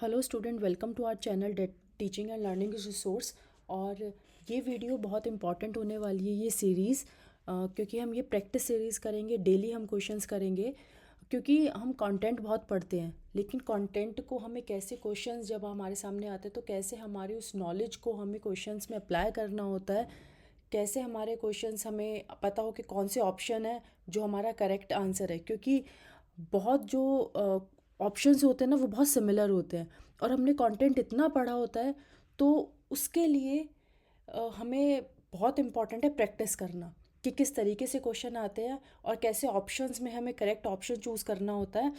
Hello student, welcome to our channel teaching and learning resource. और ये video बहुत important होने वाली है, ये सीरीज़, क्योंकि हम ये प्रैक्टिस सीरीज़ करेंगे। डेली हम क्वेश्चंस करेंगे, क्योंकि हम कंटेंट बहुत पढ़ते हैं, लेकिन कंटेंट को हमें कैसे क्वेश्चंस जब हमारे सामने आते हैं तो कैसे हमारी उस नॉलेज को हमें क्वेश्चंस में अप्लाई करना होता है, कैसे हमारे क्वेश्चंस हमें पता हो कि कौन से ऑप्शन है जो हमारा करेक्ट आंसर है। क्योंकि बहुत जो ऑप्शंस होते हैं ना, वो बहुत सिमिलर होते हैं और हमने कंटेंट इतना पढ़ा होता है, तो उसके लिए हमें बहुत इम्पॉर्टेंट है प्रैक्टिस करना कि किस तरीके से क्वेश्चन आते हैं और कैसे ऑप्शंस में हमें करेक्ट ऑप्शन चूज़ करना होता है।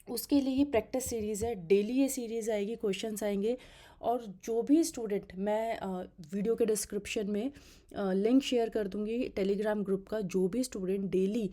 उसके लिए ये प्रैक्टिस सीरीज़ है, डेली ये सीरीज़ आएगी, क्वेश्चंस आएंगे। और जो भी स्टूडेंट, मैं वीडियो के डिस्क्रिप्शन में लिंक शेयर कर दूंगी टेलीग्राम ग्रुप का। जो भी स्टूडेंट डेली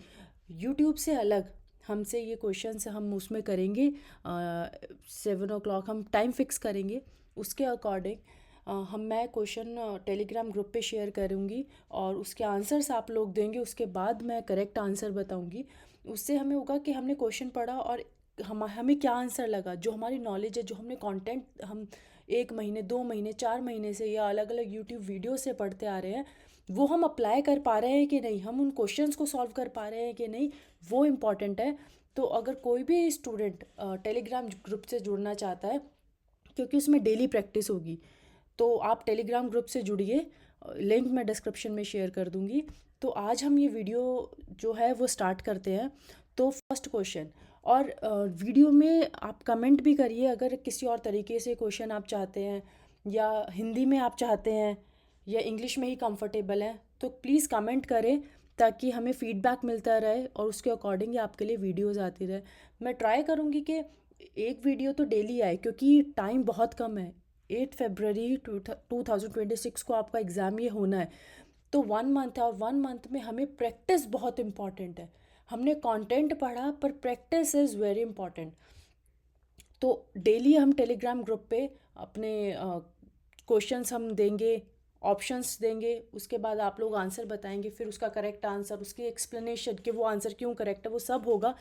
यूट्यूब से अलग हमसे ये क्वेश्चंस हम उसमें करेंगे, 7 o'clock हम टाइम फिक्स करेंगे, उसके अकॉर्डिंग मैं क्वेश्चन टेलीग्राम ग्रुप पे शेयर करूँगी और उसके आंसर्स आप लोग देंगे। उसके बाद मैं करेक्ट आंसर बताऊँगी। उससे हमें होगा कि हमने क्वेश्चन पढ़ा और हमें क्या आंसर लगा। जो हमारी नॉलेज है, जो हमने कंटेंट हम 1 महीने 2 महीने 4 महीने से या अलग अलग यूट्यूब वीडियो से पढ़ते आ रहे हैं, वो हम अप्लाई कर पा रहे हैं कि नहीं, हम उन क्वेश्चंस को सॉल्व कर पा रहे हैं कि नहीं, वो इम्पॉर्टेंट है। तो अगर कोई भी स्टूडेंट टेलीग्राम ग्रुप से जुड़ना चाहता है, क्योंकि उसमें डेली प्रैक्टिस होगी, तो आप टेलीग्राम ग्रुप से जुड़िए। लिंक मैं डिस्क्रिप्शन में शेयर कर दूंगी। तो आज हम ये वीडियो जो है वो स्टार्ट करते हैं। तो फर्स्ट क्वेश्चन, और वीडियो में आप कमेंट भी करिए अगर किसी और तरीके से क्वेश्चन आप चाहते हैं, या हिंदी में आप चाहते हैं, या इंग्लिश में ही कंफर्टेबल है, तो प्लीज़ कमेंट करें ताकि हमें फीडबैक मिलता रहे और उसके अकॉर्डिंग आपके लिए वीडियोस आती रहे। मैं ट्राई करूँगी कि एक वीडियो तो डेली आए, क्योंकि टाइम बहुत कम है। 8 फरवरी 2026 को आपका एग्ज़ाम ये होना है, तो 1 मंथ है और 1 मंथ में हमें प्रैक्टिस बहुत इम्पॉर्टेंट है। हमने कंटेंट पढ़ा पर प्रैक्टिस इज़ वेरी इंपॉर्टेंट। तो डेली हम टेलीग्राम ग्रुप पे अपने क्वेश्चंस हम देंगे, ऑप्शंस देंगे, उसके बाद आप लोग आंसर बताएंगे, फिर उसका करेक्ट आंसर, उसकी एक्सप्लेनेशन कि वो आंसर क्यों करेक्ट है, वो सब होगा।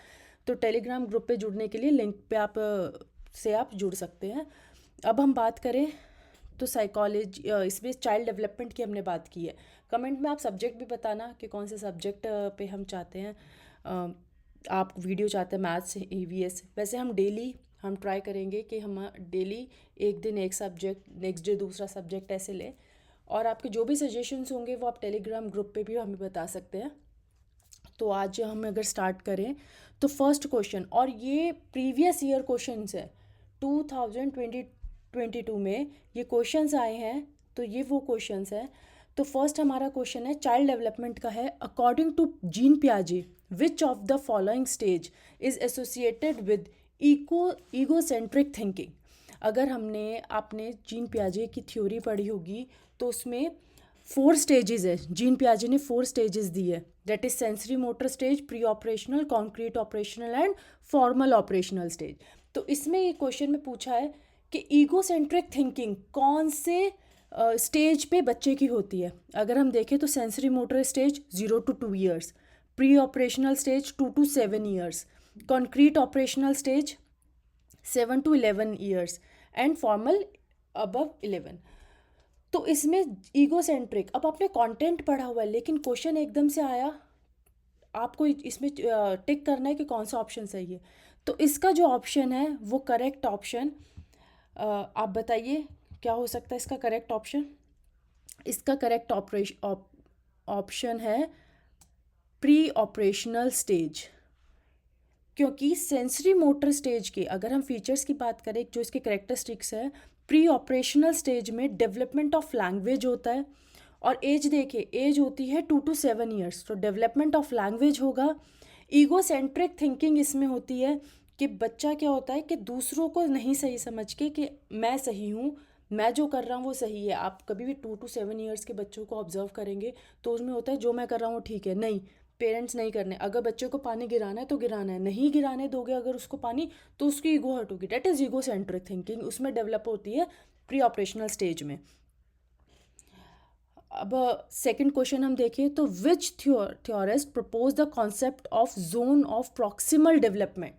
तो टेलीग्राम ग्रुप पे जुड़ने के लिए लिंक पे आप जुड़ सकते हैं। अब हम बात करें तो साइकोलॉजी, इसमें चाइल्ड डेवलपमेंट की हमने बात की है। कमेंट में आप सब्जेक्ट भी बताना कि कौन से सब्जेक्ट पे हम चाहते हैं, आप वीडियो चाहते हैं, मैथ्स, ईवीएस। वैसे हम ट्राई करेंगे कि हम डेली एक दिन एक सब्जेक्ट, नेक्स्ट डे दूसरा सब्जेक्ट, ऐसे लें। और आपके जो भी सजेशंस होंगे वो आप टेलीग्राम ग्रुप पे भी हमें बता सकते हैं। तो आज हम अगर स्टार्ट करें तो फर्स्ट क्वेश्चन, और ये प्रीवियस ईयर क्वेश्चंस है, 2022 में ये क्वेश्चंस आए हैं, तो ये वो क्वेश्चंस हैं। तो फर्स्ट हमारा क्वेश्चन है, चाइल्ड डेवलपमेंट का है। अकॉर्डिंग टू जीन पियाजे, which of the following stage is associated with egocentric thinking. अगर आपने जीन पियाजे की थ्योरी पढ़ी होगी, तो उसमें 4 स्टेजेस है। जीन पियाजे ने 4 स्टेजेस दी है, that is sensory motor stage, pre operational, concrete operational and formal operational stage. तो इसमें ये क्वेश्चन में पूछा है कि ईगोसेंट्रिक थिंकिंग कौन से स्टेज पे बच्चे की होती है। अगर हम देखें तो sensory motor stage 0 to 2 years, pre operational stage 2 to 7 years, concrete operational stage 7 to 11 years and formal above 11। तो इसमें ईगोसेंट्रिक, अब आपने कंटेंट पढ़ा हुआ है लेकिन क्वेश्चन एकदम से आया, आपको इसमें टिक करना है कि कौन सा ऑप्शन सही है। तो इसका जो ऑप्शन है वो करेक्ट ऑप्शन, आप बताइए क्या हो सकता है इसका करेक्ट ऑप्शन। इसका करेक्ट ऑप्शन है प्री ऑपरेशनल स्टेज। क्योंकि सेंसरी मोटर स्टेज के अगर हम फीचर्स की बात करें, जो इसके करेक्टरिस्टिक्स है, प्री ऑपरेशनल स्टेज में डेवलपमेंट ऑफ लैंग्वेज होता है। और एज देखिए, एज होती है 2 to 7 years, तो डेवलपमेंट ऑफ लैंग्वेज होगा। ईगोसेंट्रिक थिंकिंग इसमें होती है कि बच्चा क्या होता है कि दूसरों को नहीं सही समझ के कि मैं सही हूँ, मैं जो कर रहा हूँ वो सही है। आप कभी भी 2 to 7 years के बच्चों को ऑब्जर्व करेंगे तो उसमें होता है जो मैं कर रहा हूँ ठीक है, नहीं, पेरेंट्स नहीं करने। अगर बच्चे को पानी गिराना है तो गिराना है, नहीं गिराने दोगे अगर उसको पानी, तो उसकी ईगो हर्ट होगी। That is ego centric thinking, उसमें डेवलप होती है प्री ऑपरेशनल स्टेज में। अब सेकंड क्वेश्चन हम देखें तो which theorist propose the concept of zone of proximal development,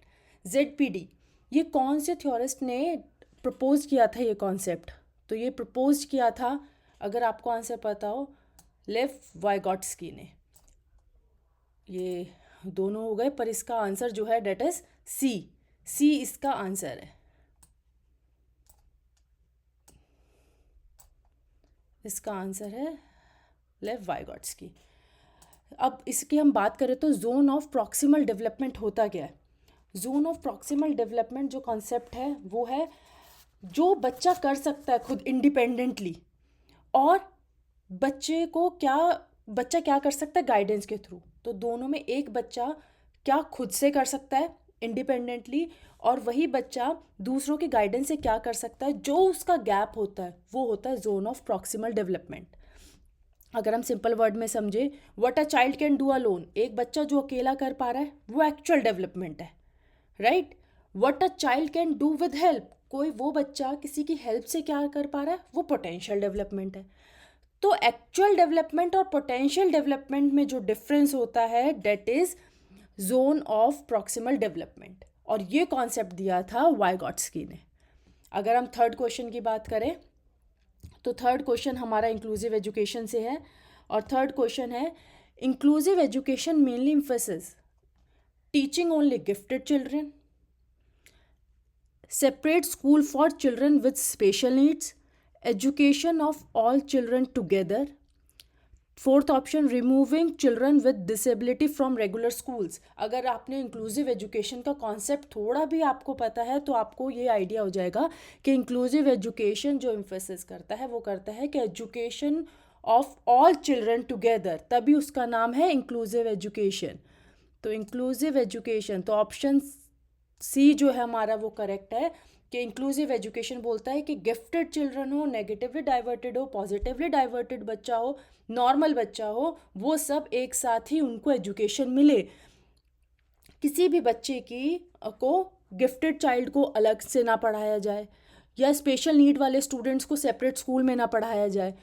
ZPD। ये कौन से थ्योरिस्ट ने प्रपोज किया था ये कॉन्सेप्ट? तो ये प्रपोज किया था, अगर आपको आंसर पता हो, लेव वाइगॉट्स्की ने। ये दोनों हो गए, पर इसका आंसर जो है डेट इज सी इसका आंसर है। इसका आंसर है लेव वाइगॉट्स्की। अब इसकी हम बात करें तो जोन ऑफ प्रॉक्सिमल डेवलपमेंट होता क्या है? जोन ऑफ प्रॉक्सिमल डेवलपमेंट जो कॉन्सेप्ट है वो है जो बच्चा कर सकता है खुद इंडिपेंडेंटली, और बच्चा क्या कर सकता है गाइडेंस के थ्रू। तो दोनों में एक बच्चा क्या खुद से कर सकता है इंडिपेंडेंटली, और वही बच्चा दूसरों के गाइडेंस से क्या कर सकता है, जो उसका गैप होता है वो होता है जोन ऑफ प्रॉक्सिमल डेवलपमेंट। अगर हम सिंपल वर्ड में समझे, what a child can do alone, एक बच्चा जो अकेला कर पा रहा है वो एक्चुअल डेवलपमेंट है, right. What a child can do with help, कोई वो बच्चा किसी की हेल्प से क्या कर पा रहा है, वो पोटेंशियल डेवलपमेंट है। तो एक्चुअल डेवलपमेंट और पोटेंशियल डेवलपमेंट में जो डिफरेंस होता है that is zone of proximal development, और ये कॉन्सेप्ट दिया था वाइगॉट्स्की ने। अगर हम थर्ड क्वेश्चन की बात करें तो थर्ड क्वेश्चन हमारा इंक्लूसिव एजुकेशन से है, और थर्ड क्वेश्चन है inclusive education mainly emphasis teaching only gifted children, separate school for children with special needs, education of all children together. Fourth option removing children with disability from regular schools. अगर आपने inclusive education का concept थोड़ा भी आपको पता है तो आपको ये आइडिया हो जाएगा कि इंक्लूसिव एजुकेशन जो एम्फेसिस करता है वो करता है कि education of all children together, तभी उसका नाम है इंक्लूसिव एजुकेशन। तो इंक्लूसिव एजुकेशन, तो ऑप्शन सी जो है हमारा वो करेक्ट है कि इंक्लूसिव एजुकेशन बोलता है कि गिफ्टेड चिल्ड्रन हो, नेगेटिवली डाइवर्टेड हो, पॉजिटिवली डाइवर्टेड बच्चा हो, नॉर्मल बच्चा हो, वो सब एक साथ ही उनको एजुकेशन मिले। किसी भी बच्चे को गिफ्टेड चाइल्ड को अलग से ना पढ़ाया जाए, या स्पेशल नीड वाले स्टूडेंट्स को सेपरेट स्कूल में ना पढ़ाया जाए,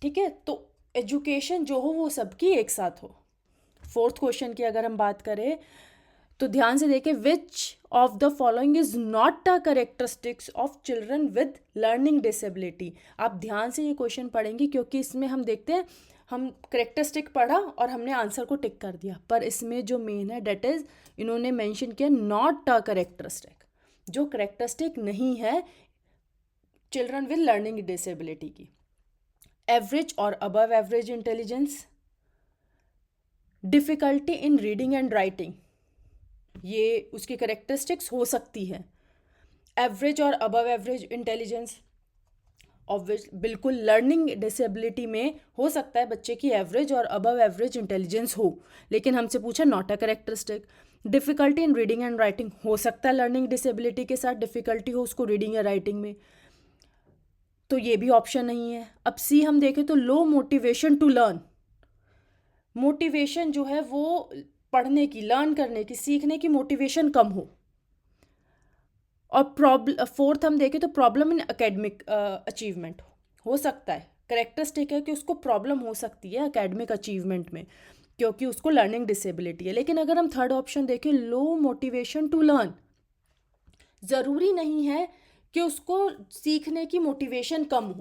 ठीक है। तो एजुकेशन जो हो वो सबकी एक साथ हो। फोर्थ क्वेश्चन की अगर हम बात करें तो ध्यान से देखें, विच of the following is not a characteristics of children with learning disability. आप ध्यान से ये क्वेश्चन पढ़ेंगे क्योंकि इसमें हम देखते हैं, हम करेक्टरिस्टिक पढ़ा और हमने आंसर को टिक कर दिया, पर इसमें जो मेन है डेट इज इन्होंने मेंशन किया नॉट अ करेक्टरिस्टिक, जो करेक्टरिस्टिक नहीं है चिल्ड्रन विद लर्निंग डिसेबिलिटी की। एवरेज और above average intelligence, difficulty in reading and writing, ये उसकी करेक्टरिस्टिक्स हो सकती है। एवरेज और अबव एवरेज इंटेलिजेंस, बिल्कुल लर्निंग डिसेबिलिटी में हो सकता है बच्चे की एवरेज और अबव एवरेज इंटेलिजेंस हो, लेकिन हमसे पूछा not a characteristic. Difficulty in reading and writing, हो सकता है लर्निंग डिसेबिलिटी के साथ डिफिकल्टी हो उसको रीडिंग या राइटिंग में, तो ये भी ऑप्शन नहीं है। अब सी हम देखें तो low motivation to learn, motivation जो है वो पढ़ने की, लर्न करने की, सीखने की मोटिवेशन कम हो। और प्रॉब्लम फोर्थ हम देखें तो प्रॉब्लम इन एकेडमिक अचीवमेंट, हो सकता है करेक्टरिस्टिक है कि उसको प्रॉब्लम हो सकती है एकेडमिक अचीवमेंट में क्योंकि उसको लर्निंग डिसेबिलिटी है। लेकिन अगर हम थर्ड ऑप्शन देखें लो मोटिवेशन टू लर्न, ज़रूरी नहीं है कि उसको सीखने की मोटिवेशन कम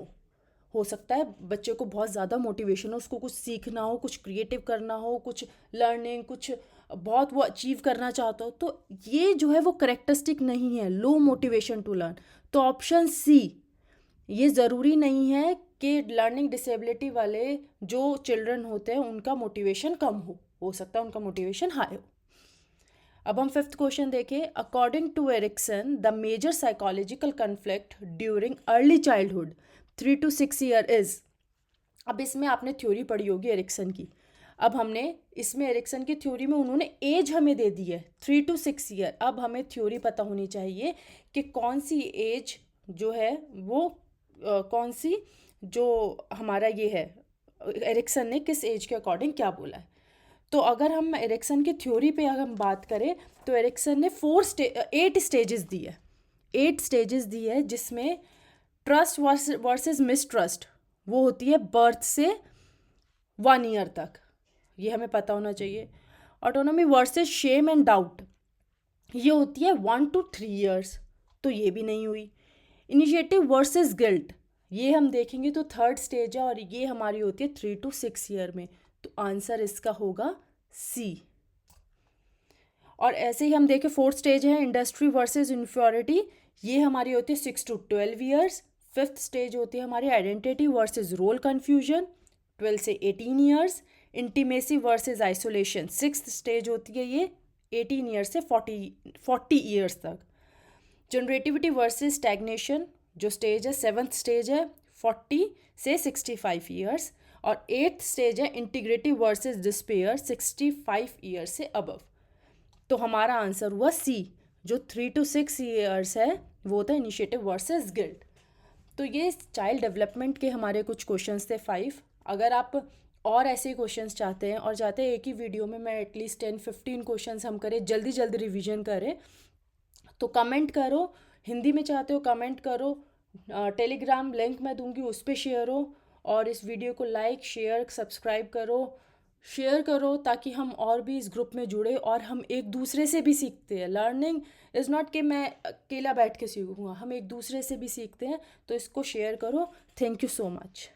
हो सकता है बच्चे को बहुत ज़्यादा मोटिवेशन हो, उसको कुछ सीखना हो, कुछ क्रिएटिव करना हो, कुछ लर्निंग, कुछ बहुत वो अचीव करना चाहता हो, तो ये जो है वो करेक्टरिस्टिक नहीं है लो मोटिवेशन टू लर्न। तो ऑप्शन सी, ये ज़रूरी नहीं है कि लर्निंग डिसेबिलिटी वाले जो चिल्ड्रन होते हैं उनका मोटिवेशन कम हो सकता है उनका मोटिवेशन हाई हो। अब हम फिफ्थ क्वेश्चन देखें, according to Erikson the major psychological conflict during early childhood 3 to 6 year is. अब इसमें आपने थ्योरी पढ़ी होगी एरिक्सन की, अब हमने इसमें एरिक्सन की थ्योरी में उन्होंने एज हमें दे दी है 3 to 6 ईयर। अब हमें थ्योरी पता होनी चाहिए कि कौन सी एज जो है वो कौन सी जो हमारा ये है एरिक्सन ने किस एज के अकॉर्डिंग क्या बोला है। तो अगर हम एरिक्सन की थ्योरी पे अगर हम बात करें तो एरिक्सन ने 8 स्टेजेस दी है, 8 स्टेजेस दी है जिसमें ट्रस्ट वर्सेस मिसट्रस्ट वो होती है बर्थ से 1 ईयर तक, ये हमें पता होना चाहिए। Autonomy versus shame and doubt, ये होती है 1 to 3 years, तो ये भी नहीं हुई। इनिशिएटिव वर्सेस गिल्ट, ये हम देखेंगे तो थर्ड स्टेज है और ये हमारी होती है 3 to 6 year में, तो आंसर इसका होगा सी। और ऐसे ही हम देखें फोर्थ स्टेज है इंडस्ट्री वर्सेस इन्फ्योरिटी, ये हमारी होती है 6 to 12 years। फिफ्थ स्टेज होती है हमारी आइडेंटिटी वर्सेस रोल कन्फ्यूजन, 12 से 18 years। Intimacy versus isolation, sixth stage होती है ये 18 years से 40 years तक। जनरेटिविटी वर्सेस स्टैग्नेशन जो स्टेज है सेवन्थ स्टेज है 40 से 65 years। और एट्थ स्टेज है इंटीग्रिटी वर्सेस डिस्पेयर 65 years से अबव। तो हमारा आंसर हुआ सी, जो 3 to 6 years है वो होता है इनिशिएटिव वर्सेस गिल्ट। तो ये चाइल्ड डेवलपमेंट के हमारे कुछ क्वेश्चंस थे 5। अगर आप और ऐसे क्वेश्चंस चाहते हैं और चाहते हैं एक ही वीडियो में मैं एटलीस्ट 10-15 क्वेश्चंस हम करें, जल्दी जल्दी रिवीजन करें, तो कमेंट करो। हिंदी में चाहते हो कमेंट करो, टेलीग्राम लिंक मैं दूंगी उस पर शेयर हो। और इस वीडियो को लाइक शेयर सब्सक्राइब करो, शेयर करो, ताकि हम और भी इस ग्रुप में जुड़े और हम एक दूसरे से भी सीखते हैं। लर्निंग इज़ नॉट कि मैं अकेला बैठ के सीखूँगा, हम एक दूसरे से भी सीखते हैं। तो इसको शेयर करो। Thank you so much.